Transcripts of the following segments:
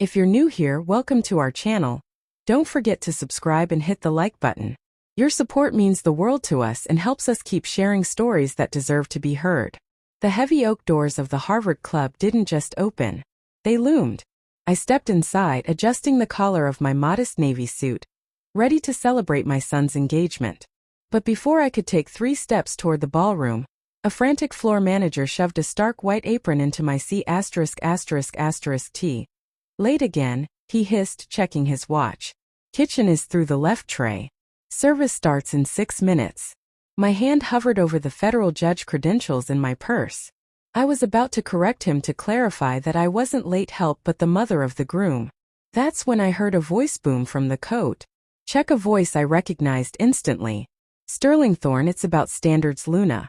If you're new here, welcome to our channel. Don't forget to subscribe and hit the like button. Your support means the world to us and helps us keep sharing stories that deserve to be heard. The heavy oak doors of the Harvard Club didn't just open. They loomed. I stepped inside, adjusting the collar of my modest navy suit, ready to celebrate my son's engagement. But before I could take 3 steps toward the ballroom, a frantic floor manager shoved a stark white apron into my C********T. Late again, he hissed, checking his watch. Kitchen is through the left tray. Service starts in 6 minutes. My hand hovered over the federal judge credentials in my purse. I was about to correct him to clarify that I wasn't late help but the mother of the groom. That's when I heard a voice boom from the coat. Check, a voice I recognized instantly. Sterling Thorne, it's about standards, Luna.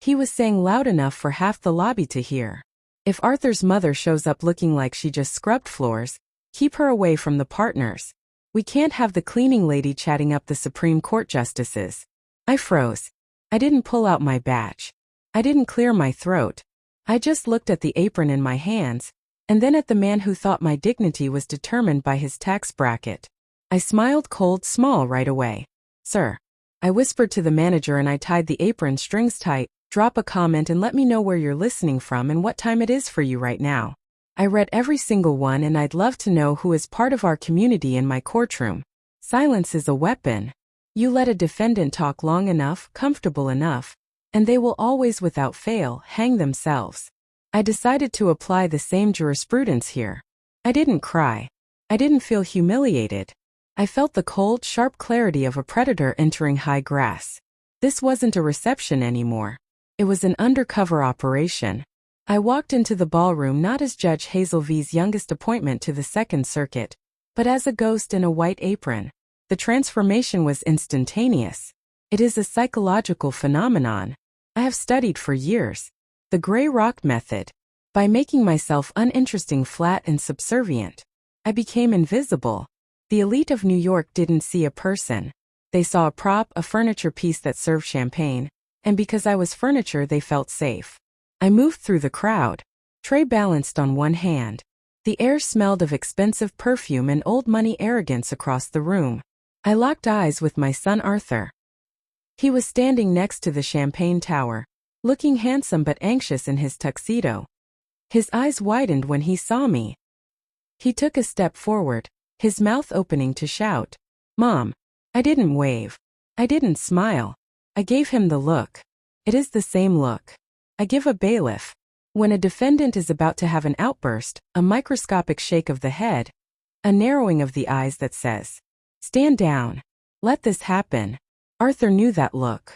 He was saying loud enough for half the lobby to hear. If Arthur's mother shows up looking like she just scrubbed floors, keep her away from the partners. We can't have the cleaning lady chatting up the Supreme Court justices. I froze. I didn't pull out my badge. I didn't clear my throat. I just looked at the apron in my hands, and then at the man who thought my dignity was determined by his tax bracket. I smiled cold small right away. Sir. I whispered to the manager and I tied the apron strings tight. Drop a comment and let me know where you're listening from and what time it is for you right now. I read every single one and I'd love to know who is part of our community in my courtroom. Silence is a weapon. You let a defendant talk long enough, comfortable enough, and they will always without fail hang themselves. I decided to apply the same jurisprudence here. I didn't cry. I didn't feel humiliated. I felt the cold, sharp clarity of a predator entering high grass. This wasn't a reception anymore. It was an undercover operation. I walked into the ballroom not as Judge Hazel V's youngest appointment to the Second Circuit, but as a ghost in a white apron. The transformation was instantaneous. It is a psychological phenomenon I have studied for years. The gray rock method. By making myself uninteresting, flat, and subservient, I became invisible. The elite of New York didn't see a person. They saw a prop, a furniture piece that served champagne. And because I was furniture, they felt safe. I moved through the crowd, tray balanced on one hand. The air smelled of expensive perfume and old money arrogance across the room. I locked eyes with my son Arthur. He was standing next to the champagne tower, looking handsome but anxious in his tuxedo. His eyes widened when he saw me. He took a step forward, his mouth opening to shout, "Mom!" I didn't wave. I didn't smile. I gave him the look. It is the same look I give a bailiff when a defendant is about to have an outburst, a microscopic shake of the head, a narrowing of the eyes that says, "Stand down. Let this happen." Arthur knew that look.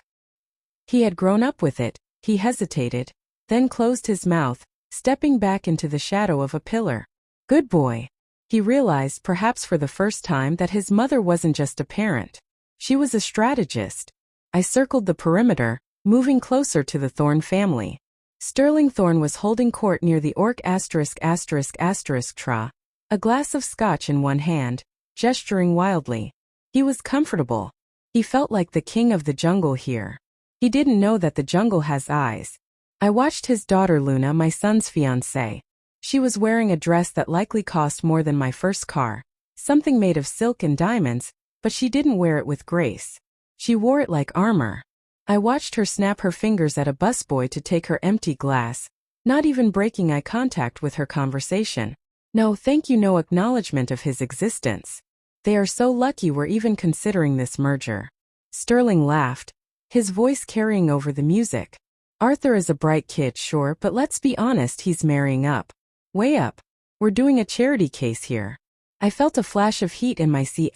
He had grown up with it. He hesitated, then closed his mouth, stepping back into the shadow of a pillar. Good boy. He realized, perhaps for the first time, that his mother wasn't just a parent. She was a strategist. I circled the perimeter, moving closer to the Thorne family. Sterling Thorne was holding court near the Orc *****tra, a glass of scotch in one hand, gesturing wildly. He was comfortable. He felt like the king of the jungle here. He didn't know that the jungle has eyes. I watched his daughter Luna, my son's fiancée. She was wearing a dress that likely cost more than my first car, something made of silk and diamonds, but she didn't wear it with grace. She wore it like armor. I watched her snap her fingers at a busboy to take her empty glass, not even breaking eye contact with her conversation. No thank you, no acknowledgement of his existence. They are so lucky we're even considering this merger. Sterling laughed, his voice carrying over the music. Arthur is a bright kid, sure, but let's be honest, he's marrying up. Way up. We're doing a charity case here. I felt a flash of heat in my C*******T,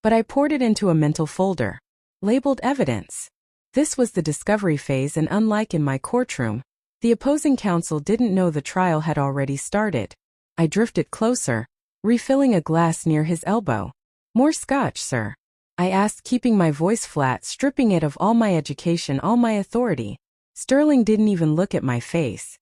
but I poured it into a mental folder. Labeled evidence. This was the discovery phase, and unlike in my courtroom, the opposing counsel didn't know the trial had already started. I drifted closer, refilling a glass near his elbow. More scotch, sir? I asked, keeping my voice flat, stripping it of all my education, all my authority. Sterling didn't even look at my face.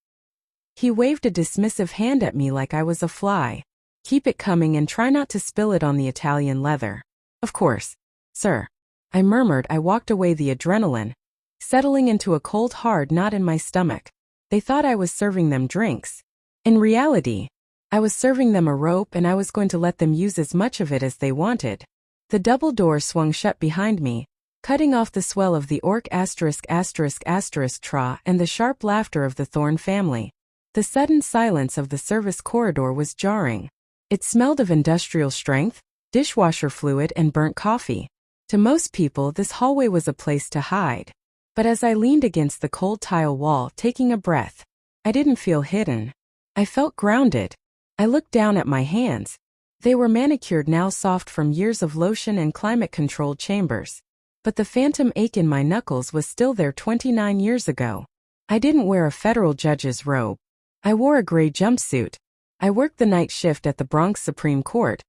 He waved a dismissive hand at me like I was a fly. Keep it coming and try not to spill it on the Italian leather. Of course, sir. I murmured. I walked away, the adrenaline settling into a cold hard knot in my stomach. They thought I was serving them drinks. In reality, I was serving them a rope and I was going to let them use as much of it as they wanted. The double door swung shut behind me, cutting off the swell of the orc tra and the sharp laughter of the Thorne family. The sudden silence of the service corridor was jarring. It smelled of industrial strength, dishwasher fluid and burnt coffee. To most people, this hallway was a place to hide. But as I leaned against the cold tile wall, taking a breath, I didn't feel hidden. I felt grounded. I looked down at my hands. They were manicured, now soft from years of lotion and climate-controlled chambers. But the phantom ache in my knuckles was still there 29 years ago. I didn't wear a federal judge's robe. I wore a gray jumpsuit. I worked the night shift at the Bronx Supreme Court,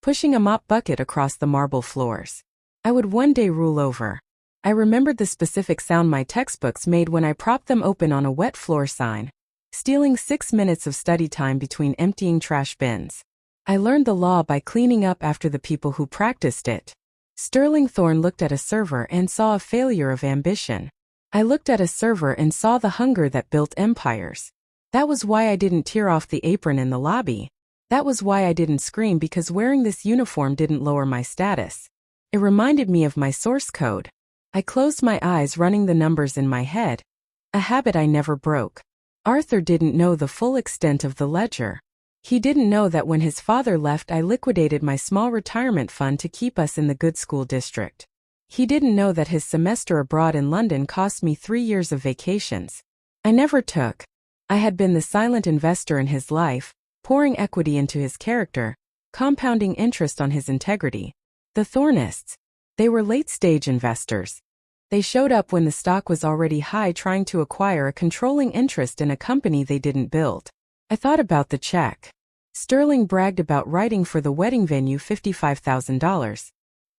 pushing a mop bucket across the marble floors. I would one day rule over. I remembered the specific sound my textbooks made when I propped them open on a wet floor sign, stealing 6 minutes of study time between emptying trash bins. I learned the law by cleaning up after the people who practiced it. Sterling Thorne looked at a server and saw a failure of ambition. I looked at a server and saw the hunger that built empires. That was why I didn't tear off the apron in the lobby. That was why I didn't scream, because wearing this uniform didn't lower my status. It reminded me of my source code. I closed my eyes, running the numbers in my head, a habit I never broke. Arthur didn't know the full extent of the ledger. He didn't know that when his father left, I liquidated my small retirement fund to keep us in the good school district. He didn't know that his semester abroad in London cost me 3 years of vacations I never took. I had been the silent investor in his life, pouring equity into his character, compounding interest on his integrity. The Thornists, they were late-stage investors. They showed up when the stock was already high, trying to acquire a controlling interest in a company they didn't build. I thought about the check. Sterling bragged about writing for the wedding venue $55,000.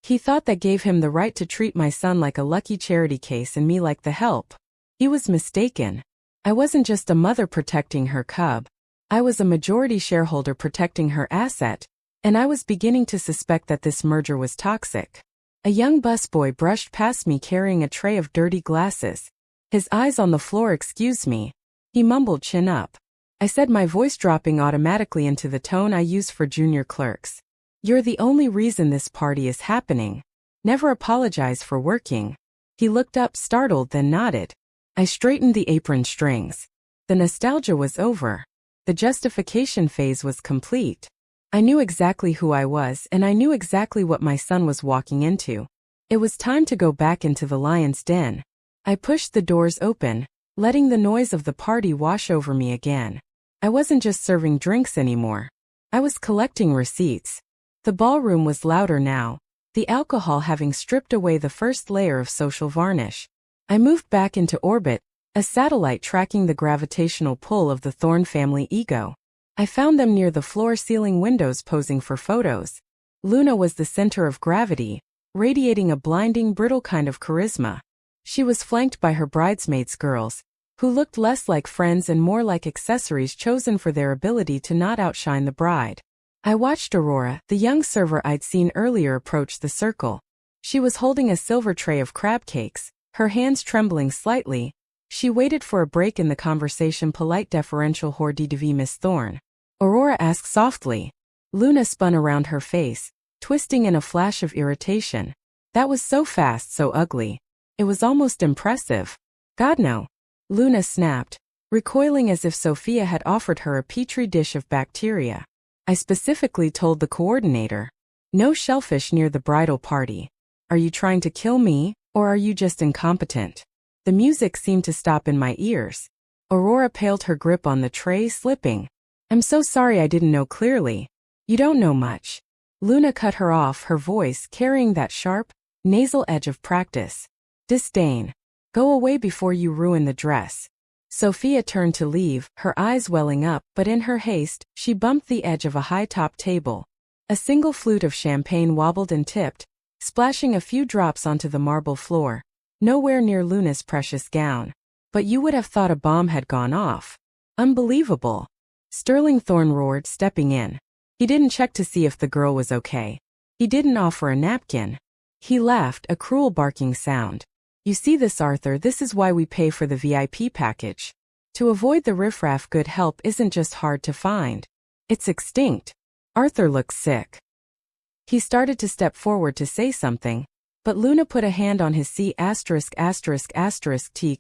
He thought that gave him the right to treat my son like a lucky charity case and me like the help. He was mistaken. I wasn't just a mother protecting her cub. I was a majority shareholder protecting her asset, and I was beginning to suspect that this merger was toxic. A young busboy brushed past me carrying a tray of dirty glasses. His eyes on the floor. "Excuse me," he mumbled, chin up. I said, my voice dropping automatically into the tone I use for junior clerks. "You're the only reason this party is happening. Never apologize for working." He looked up, startled, then nodded. I straightened the apron strings. The nostalgia was over. The justification phase was complete. I knew exactly who I was, and I knew exactly what my son was walking into. It was time to go back into the lion's den. I pushed the doors open, letting the noise of the party wash over me again. I wasn't just serving drinks anymore. I was collecting receipts. The ballroom was louder now, the alcohol having stripped away the first layer of social varnish. I moved back into orbit, a satellite tracking the gravitational pull of the Thorne family ego. I found them near the floor-ceiling windows, posing for photos. Luna was the center of gravity, radiating a blinding, brittle kind of charisma. She was flanked by her bridesmaids girls, who looked less like friends and more like accessories chosen for their ability to not outshine the bride. I watched Aurora, the young server I'd seen earlier, approach the circle. She was holding a silver tray of crab cakes, her hands trembling slightly. She waited for a break in the conversation. "Polite, deferential, hors de vie, Miss Thorne?" Aurora asked softly. Luna spun around, her face twisting in a flash of irritation. That was so fast, so ugly. It was almost impressive. "God, no," Luna snapped, recoiling as if Sophia had offered her a petri dish of bacteria. "I specifically told the coordinator, no shellfish near the bridal party. Are you trying to kill me, or are you just incompetent?" The music seemed to stop in my ears. Aurora paled, her grip on the tray slipping. "I'm so sorry, I didn't know clearly. You don't know much." Luna cut her off, her voice carrying that sharp, nasal edge of practice. Disdain. "Go away before you ruin the dress." Sophia turned to leave, her eyes welling up, but in her haste, she bumped the edge of a high-top table. A single flute of champagne wobbled and tipped, splashing a few drops onto the marble floor. Nowhere near Luna's precious gown. But you would have thought a bomb had gone off. "Unbelievable," Sterling Thorne roared, stepping in. He didn't check to see if the girl was okay. He didn't offer a napkin. He laughed, a cruel barking sound. "You see this, Arthur, this is why we pay for the VIP package. To avoid the riffraff, good help isn't just hard to find. It's extinct. Arthur looked sick. He started to step forward to say something, but Luna put a hand on his C*******,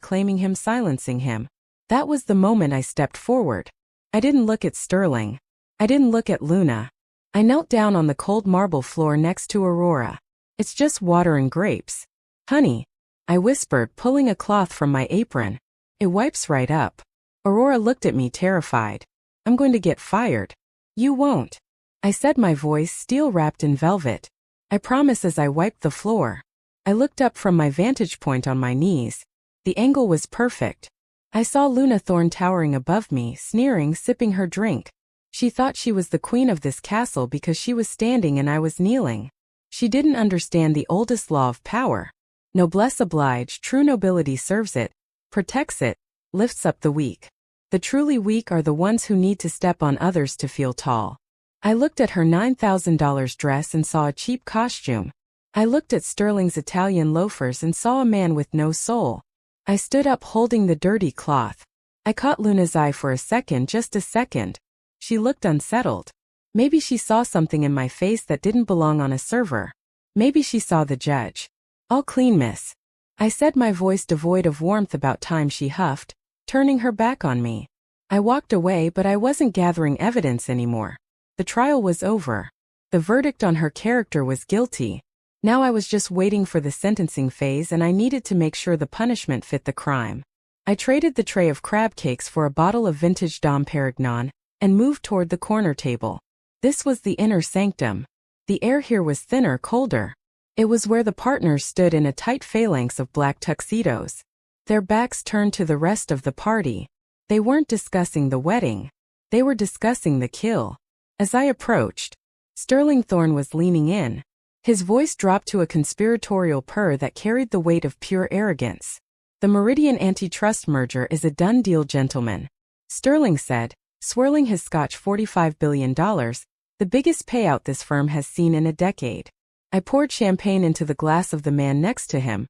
claiming him, silencing him. That was the moment I stepped forward. I didn't look at Sterling. I didn't look at Luna. I knelt down on the cold marble floor next to Aurora. It's just water and grapes. Honey, I whispered, pulling a cloth from my apron. It wipes right up. Aurora looked at me terrified. I'm going to get fired. You won't, I said, my voice steel wrapped in velvet. I promise, as I wiped the floor. I looked up from my vantage point on my knees. The angle was perfect. I saw Luna Thorne towering above me, sneering, sipping her drink. She thought she was the queen of this castle because she was standing and I was kneeling. She didn't understand the oldest law of power. Noblesse oblige, true nobility serves it, protects it, lifts up the weak. The truly weak are the ones who need to step on others to feel tall. I looked at her $9,000 dress and saw a cheap costume. I looked at Sterling's Italian loafers and saw a man with no soul. I stood up holding the dirty cloth. I caught Luna's eye for a second, just a second. She looked unsettled. Maybe she saw something in my face that didn't belong on a server. Maybe she saw the judge. All clean, miss, I said, my voice devoid of warmth. About time, she huffed, turning her back on me. I walked away, but I wasn't gathering evidence anymore. The trial was over. The verdict on her character was guilty. Now I was just waiting for the sentencing phase, and I needed to make sure the punishment fit the crime. I traded the tray of crab cakes for a bottle of vintage Dom Perignon and moved toward the corner table. This was the inner sanctum. The air here was thinner, colder. It was where the partners stood in a tight phalanx of black tuxedos. Their backs turned to the rest of the party. They weren't discussing the wedding. They were discussing the kill. As I approached, Sterling Thorne was leaning in. His voice dropped to a conspiratorial purr that carried the weight of pure arrogance. The Meridian antitrust merger is a done deal, gentlemen, Sterling said, swirling his scotch. $45 billion, the biggest payout this firm has seen in a decade. I poured champagne into the glass of the man next to him,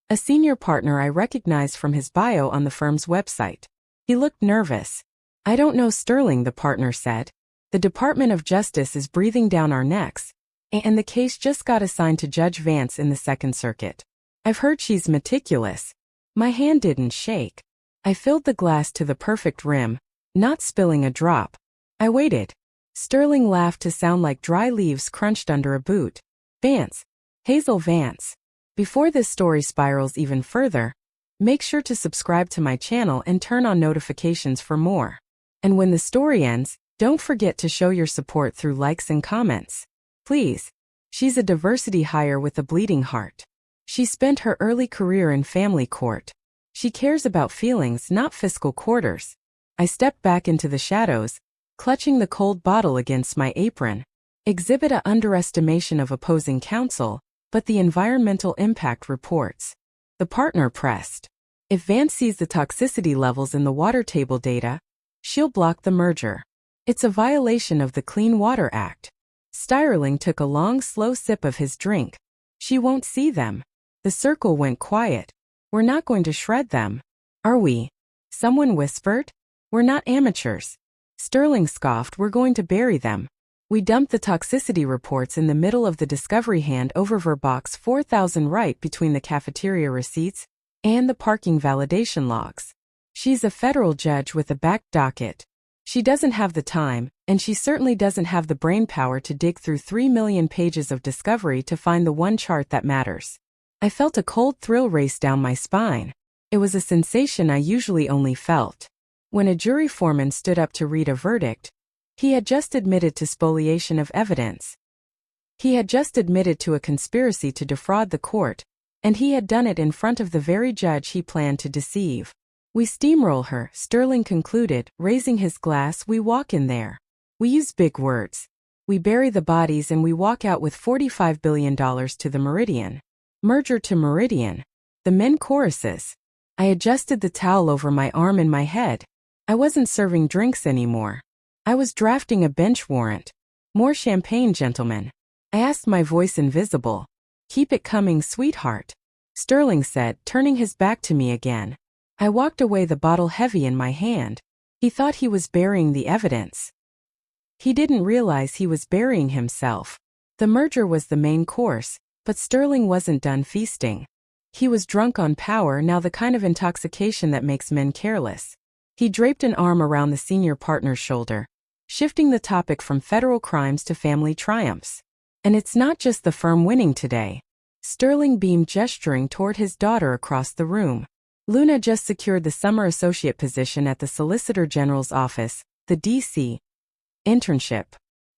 a senior partner I recognized from his bio on the firm's website. He looked nervous. I don't know, Sterling, the partner said. The Department of Justice is breathing down our necks, and the case just got assigned to Judge Vance in the Second Circuit. I've heard she's meticulous. My hand didn't shake. I filled the glass to the perfect rim, not spilling a drop. I waited. Sterling laughed to sound like dry leaves crunched under a boot. Vance. Hazel Vance. Before this story spirals even further, make sure to subscribe to my channel and turn on notifications for more. And when the story ends, don't forget to show your support through likes and comments. Please. She's a diversity hire with a bleeding heart. She spent her early career in family court. She cares about feelings, not fiscal quarters. I stepped back into the shadows, clutching the cold bottle against my apron. Exhibit a underestimation of opposing counsel, but the environmental impact reports. The partner pressed. If Vance sees the toxicity levels in the water table data, she'll block the merger. It's a violation of the Clean Water Act. Sterling took a long, slow sip of his drink. She won't see them. The circle went quiet. We're not going to shred them, are we? Someone whispered. We're not amateurs. Sterling scoffed. We're going to bury them. We dumped the toxicity reports in the middle of the discovery handover box 4000 right between the cafeteria receipts and the parking validation logs. She's a federal judge with a back docket. She doesn't have the time, and she certainly doesn't have the brainpower to dig through 3 million pages of discovery to find the one chart that matters. I felt a cold thrill race down my spine. It was a sensation I usually only felt when a jury foreman stood up to read a verdict. He had just admitted to spoliation of evidence. He had just admitted to a conspiracy to defraud the court, and he had done it in front of the very judge he planned to deceive. We steamroll her, Sterling concluded, raising his glass. We walk in there. We use big words. We bury the bodies and we walk out with $45 billion to the Meridian. Merger to Meridian. The men choruses. I adjusted the towel over my arm in my head. I wasn't serving drinks anymore. I was drafting a bench warrant. More champagne, gentlemen. I asked, my voice invisible. Keep it coming, sweetheart, Sterling said, turning his back to me again. I walked away, the bottle heavy in my hand. He thought he was burying the evidence. He didn't realize he was burying himself. The merger was the main course, but Sterling wasn't done feasting. He was drunk on power, now the kind of intoxication that makes men careless. He draped an arm around the senior partner's shoulder, shifting the topic from federal crimes to family triumphs. And it's not just the firm winning today. Sterling beamed, gesturing toward his daughter across the room. Luna just secured the summer associate position at the Solicitor General's office, the D.C. internship.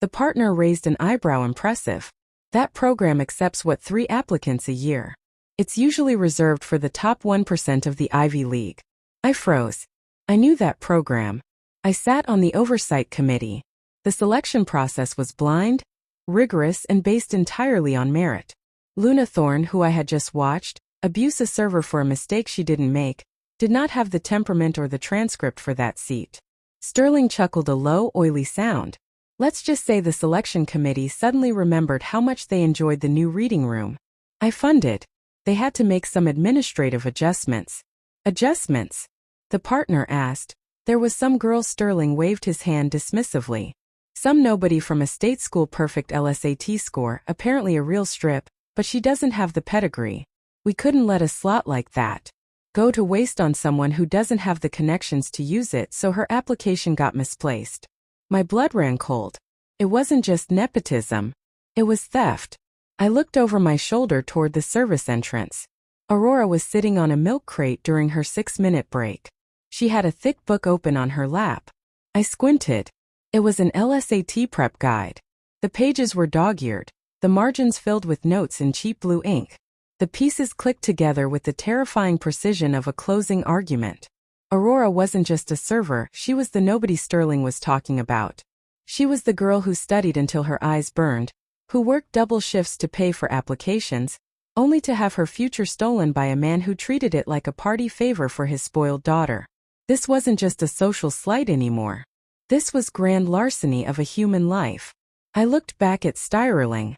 The partner raised an eyebrow. Impressive. That program accepts 3 applicants a year. It's usually reserved for the top 1% of the Ivy League. I froze. I knew that program. I sat on the oversight committee. The selection process was blind, rigorous, and based entirely on merit. Luna Thorne, who I had just watched abuse a server for a mistake she didn't make, did not have the temperament or the transcript for that seat. Sterling chuckled, a low, oily sound. Let's just say the selection committee suddenly remembered how much they enjoyed the new reading room. I funded. They had to make some administrative adjustments. Adjustments? The partner asked. There was some girl. Sterling waved his hand dismissively. Some nobody from a state school, perfect LSAT score, apparently a real strip, but she doesn't have the pedigree. We couldn't let a slot like that go to waste on someone who doesn't have the connections to use it, so her application got misplaced. My blood ran cold. It wasn't just nepotism. It was theft. I looked over my shoulder toward the service entrance. Aurora was sitting on a milk crate during her 6-minute break. She had a thick book open on her lap. I squinted. It was an LSAT prep guide. The pages were dog-eared, the margins filled with notes in cheap blue ink. The pieces clicked together with the terrifying precision of a closing argument. Aurora wasn't just a server, she was the nobody Sterling was talking about. She was the girl who studied until her eyes burned, who worked double shifts to pay for applications, only to have her future stolen by a man who treated it like a party favor for his spoiled daughter. This wasn't just a social slight anymore. This was grand larceny of a human life. I looked back at Sterling.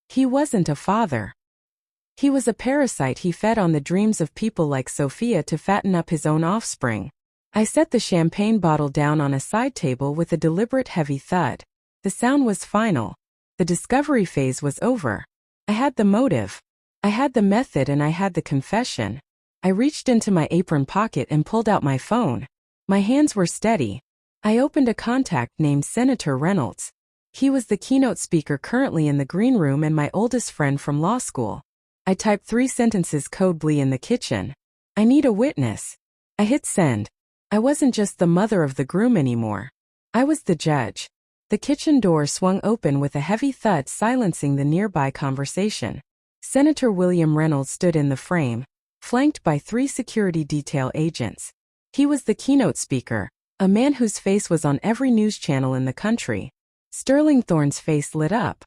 He wasn't a father. He was a parasite. He fed on the dreams of people like Sophia to fatten up his own offspring. I set the champagne bottle down on a side table with a deliberate heavy thud. The sound was final. The discovery phase was over. I had the motive. I had the method, and I had the confession. I reached into my apron pocket and pulled out my phone. My hands were steady. I opened a contact named Senator Reynolds. He was the keynote speaker currently in the green room and my oldest friend from law school. I typed 3 sentences codedly in the kitchen. I need a witness. I hit send. I wasn't just the mother of the groom anymore. I was the judge. The kitchen door swung open with a heavy thud, silencing the nearby conversation. Senator William Reynolds stood in the frame, flanked by 3 security detail agents. He was the keynote speaker, a man whose face was on every news channel in the country. Sterling Thorne's face lit up.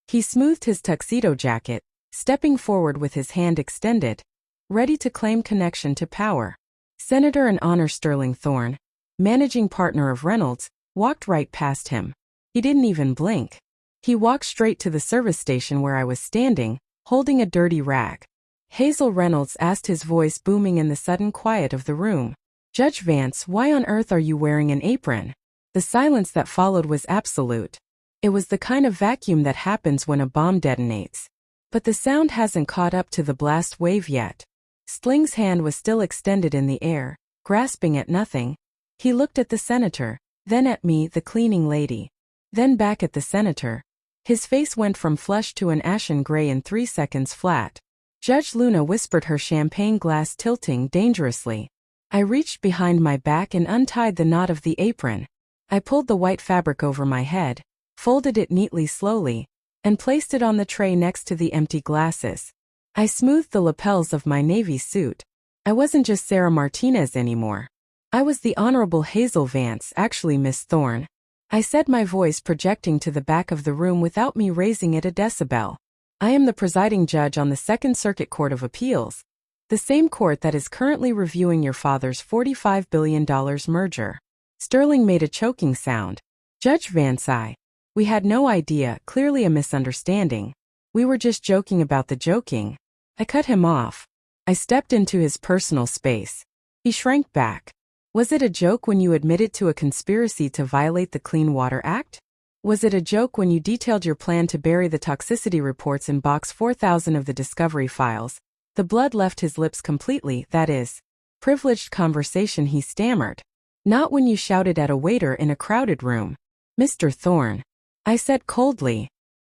He smoothed his tuxedo jacket, stepping forward with his hand extended, ready to claim connection to power. Senator and Honor Sterling Thorne, managing partner of Reynolds, walked right past him. He didn't even blink. He walked straight to the service station where I was standing, holding a dirty rag. Hazel Reynolds asked, his voice booming in the sudden quiet of the room. Judge Vance, why on earth are you wearing an apron? The silence that followed was absolute. It was the kind of vacuum that happens when a bomb detonates. But the sound hasn't caught up to the blast wave yet. Stling's hand was still extended in the air, grasping at nothing. He looked at the senator, then at me, the cleaning lady, then back at the senator. His face went from flush to an ashen gray in 3 seconds flat. Judge Luna whispered, her champagne glass tilting dangerously. I reached behind my back and untied the knot of the apron. I pulled the white fabric over my head, folded it neatly slowly, and placed it on the tray next to the empty glasses. I smoothed the lapels of my navy suit. I wasn't just Sarah Martinez anymore. I was the Honorable Hazel Vance, actually Miss Thorne. I said, my voice projecting to the back of the room without me raising it a decibel. I am the presiding judge on the Second Circuit Court of Appeals, the same court that is currently reviewing your father's $45 billion merger. Sterling made a choking sound. Judge Vance, we had no idea, clearly a misunderstanding. We were just joking about the joking. I cut him off. I stepped into his personal space. He shrank back. Was it a joke when you admitted to a conspiracy to violate the Clean Water Act? Was it a joke when you detailed your plan to bury the toxicity reports in Box 4000 of the Discovery Files? The blood left his lips completely, that is. Privileged conversation, he stammered. Not when you shouted at a waiter in a crowded room. Mr. Thorne. I said coldly,